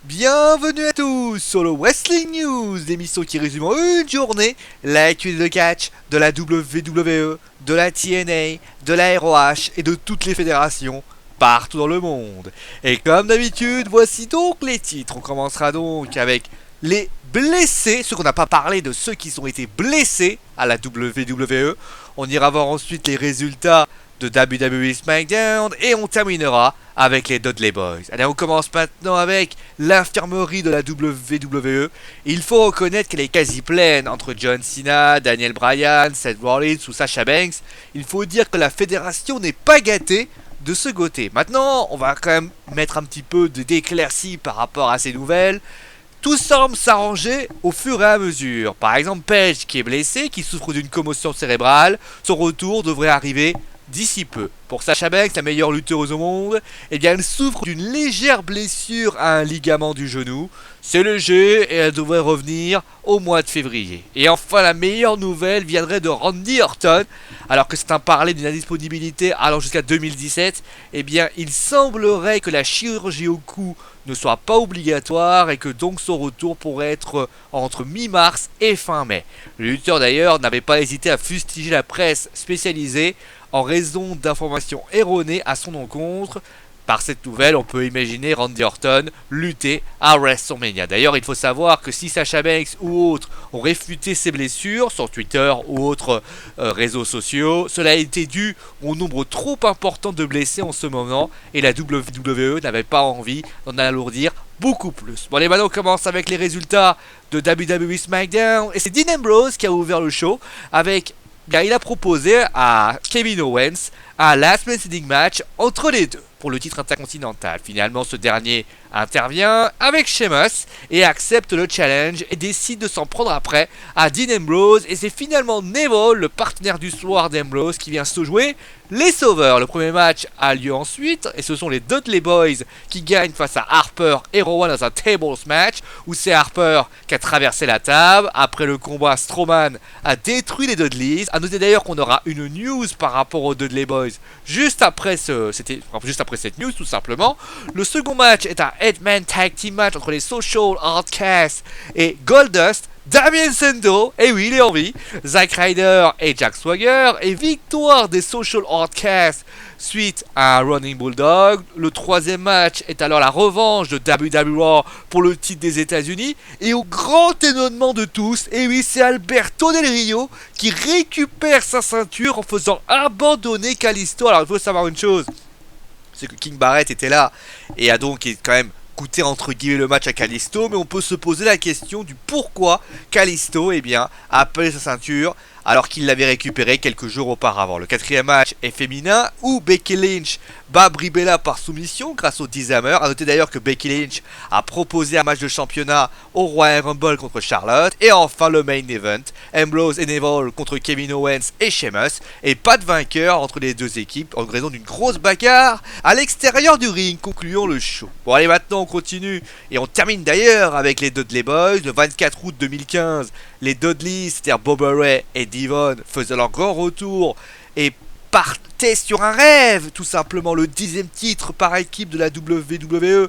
Bienvenue à tous sur le Wrestling News, l'émission qui résume en une journée l'actualité de catch de la WWE, de la TNA, de la ROH et de toutes les fédérations partout dans le monde. Et comme d'habitude, voici donc les titres. On commencera donc avec les blessés, ceux qu'on n'a pas parlé de ceux qui ont été blessés à la WWE. On ira voir ensuite les résultats de WWE SmackDown et on terminera avec les Dudley Boys. Allez, on commence maintenant avec l'infirmerie de la WWE. Il faut reconnaître qu'elle est quasi pleine entre John Cena, Daniel Bryan, Seth Rollins ou Sasha Banks. Il faut dire que la fédération n'est pas gâtée de ce côté. Maintenant, on va quand même mettre un petit peu d'éclaircie par rapport à ces nouvelles. Tout semble s'arranger au fur et à mesure. Par exemple, Paige qui est blessé, qui souffre d'une commotion cérébrale, son retour devrait arriver d'ici peu. Pour Sasha Banks, la meilleure lutteuse au monde, eh bien elle souffre d'une légère blessure à un ligament du genou. C'est léger et elle devrait revenir au mois de février. Et enfin, la meilleure nouvelle viendrait de Randy Orton. Alors que c'est un parler d'une indisponibilité allant jusqu'à 2017, eh bien il semblerait que la chirurgie au cou ne soit pas obligatoire et que donc son retour pourrait être entre mi-mars et fin mai. Le lutteur d'ailleurs n'avait pas hésité à fustiger la presse spécialisée en raison d'informations erronées à son encontre. Par cette nouvelle, on peut imaginer Randy Orton lutter à WrestleMania. D'ailleurs, il faut savoir que si Sasha Banks ou autres ont réfuté ses blessures sur Twitter ou autres réseaux sociaux, cela a été dû au nombre trop important de blessés en ce moment et la WWE n'avait pas envie d'en alourdir beaucoup plus. Bon, allez, maintenant on commence avec les résultats de WWE SmackDown et c'est Dean Ambrose qui a ouvert le show avec... il a proposé à Kevin Owens un last man standing match entre les deux pour le titre intercontinental. Finalement, ce dernier intervient avec Sheamus et accepte le challenge et décide de s'en prendre après à Dean Ambrose. Et c'est finalement Neville, le partenaire du soir d'Ambrose, qui vient se jouer les sauveurs. Le premier match a lieu ensuite et ce sont les Dudley Boys qui gagnent face à Harper et Rowan dans un tables match où c'est Harper qui a traversé la table. Après le combat, Strowman a détruit les Dudleys. A noter d'ailleurs qu'on aura une news par rapport aux Dudley Boys juste après cette news tout simplement. Le second match est un Headman Tag Team match entre les Social Outcasts et Goldust. Damien Sandow, et oui il est en vie, Zack Ryder et Jack Swagger, et victoire des Social Outcasts suite à un Running Bulldog. Le troisième match est alors la revanche de WWE pour le titre des États-Unis, et au grand étonnement de tous, et oui c'est Alberto Del Rio qui récupère sa ceinture en faisant abandonner Kalisto. Alors il faut savoir une chose, c'est que King Barrett était là et a donc quand même coûté entre guillemets le match à Kalisto, mais on peut se poser la question du pourquoi Kalisto a appelé sa ceinture alors qu'il l'avait récupéré quelques jours auparavant. Le quatrième match est féminin où Becky Lynch bat Brie Bella par soumission grâce au Dishammer. A noter d'ailleurs que Becky Lynch a proposé un match de championnat au Royal Rumble contre Charlotte. Et enfin le main event, Ambrose et Neville contre Kevin Owens et Sheamus. Et pas de vainqueur entre les deux équipes en raison d'une grosse bagarre à l'extérieur du ring, concluant le show. Bon allez, maintenant on continue et on termine d'ailleurs avec les Dudley Boys. Le 24 août 2015, les Dudleys, c'est-à-dire Bubba Ray et Devon, faisaient leur grand retour et partaient sur un rêve, tout simplement, le 10e titre par équipe de la WWE.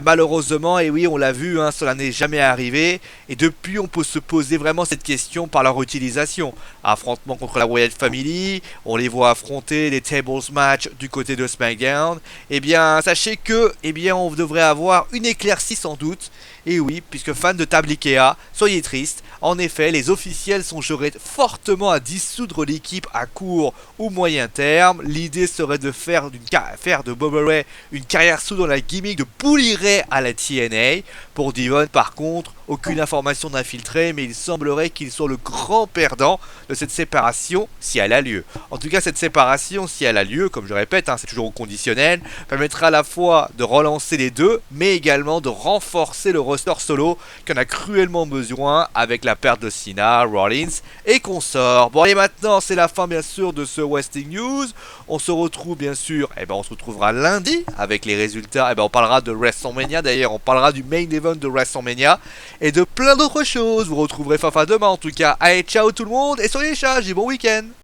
Malheureusement, et oui on l'a vu, cela n'est jamais arrivé, et depuis on peut se poser vraiment cette question par leur utilisation. Affrontement contre la Wyatt Family, on les voit affronter les tables match du côté de SmackDown. Et bien sachez que on devrait avoir une éclaircie sans doute. Et oui, puisque fans de table Ikea, soyez tristes. En effet, les officiels songeraient fortement à dissoudre l'équipe à court ou moyen terme. L'idée serait de faire de Bubba Ray une carrière sous dans la gimmick de Bully Ray à la TNA. Pour Devon, par contre, aucune information d'infiltré, mais il semblerait qu'il soit le grand perdant de cette séparation si elle a lieu. En tout cas, cette séparation, si elle a lieu, comme je répète, c'est toujours au conditionnel, permettra à la fois de relancer les deux, mais également de renforcer le roster solo qui en a cruellement besoin avec la perte de Cena, Rollins et consorts. Bon allez, maintenant c'est la fin bien sûr de ce Wrestling News. On se retrouve bien sûr, on se retrouvera lundi avec les résultats. On parlera de WrestleMania, d'ailleurs on parlera du main event de WrestleMania et de plein d'autres choses. Vous retrouverez Fafa demain en tout cas. Allez, ciao tout le monde et soyez sages et bon week-end.